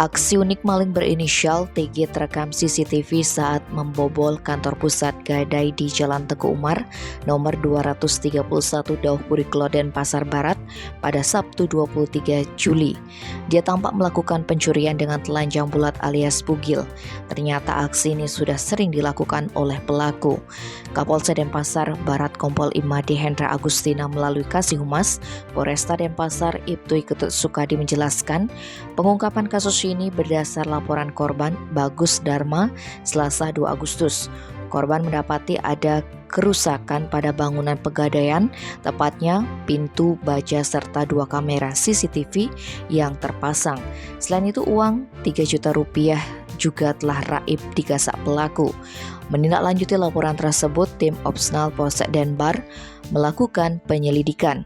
Aksi unik maling berinisial TG terekam CCTV saat membobol kantor pusat Gadai di Jalan Teguh Umar, nomor 231 Dauhpuri Kloden, Pasar Barat pada Sabtu 23 Juli. Dia tampak melakukan pencurian dengan telanjang bulat alias bugil. Ternyata aksi ini sudah sering dilakukan oleh pelaku. Kapolsek Denpasar Barat Kompol Imade Hendra Agustina melalui Kasih Humas Polresta Denpasar Ibtu Ketut Sukadi menjelaskan, pengungkapan kasus ini berdasar laporan korban Bagus Dharma Selasa 2 Agustus. Korban mendapati ada kerusakan pada bangunan Pegadaian, tepatnya pintu baja serta 2 kamera CCTV yang terpasang. Selain itu uang 3 juta rupiah juga telah raib digasak pelaku. Menindaklanjuti laporan tersebut, tim Opsnal Polsek Denbar melakukan penyelidikan.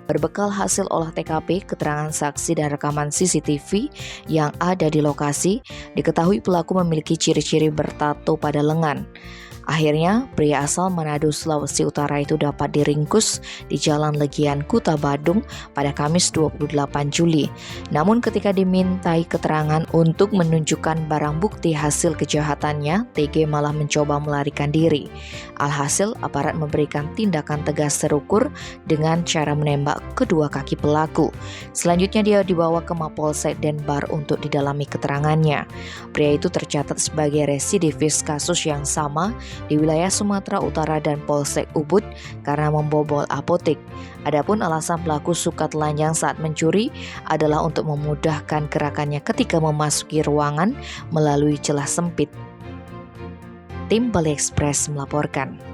Berbekal hasil olah TKP, keterangan saksi dan rekaman CCTV yang ada di lokasi, diketahui pelaku memiliki ciri-ciri bertato pada lengan. Akhirnya, pria asal Manado, Sulawesi Utara itu dapat diringkus di Jalan Legian, Kuta Badung pada Kamis 28 Juli. Namun ketika dimintai keterangan untuk menunjukkan barang bukti hasil kejahatannya, TG malah mencoba melarikan diri. Alhasil, aparat memberikan tindakan tegas terukur dengan cara menembak kedua kaki pelaku. Selanjutnya dia dibawa ke Mapolsek Denbar untuk didalami keterangannya. Pria itu tercatat sebagai residivis kasus yang sama di wilayah Sumatera Utara dan Polsek Ubud karena membobol apotek. Adapun alasan pelaku suka telanjang saat mencuri adalah untuk memudahkan gerakannya ketika memasuki ruangan melalui celah sempit. Tim Bali Express melaporkan.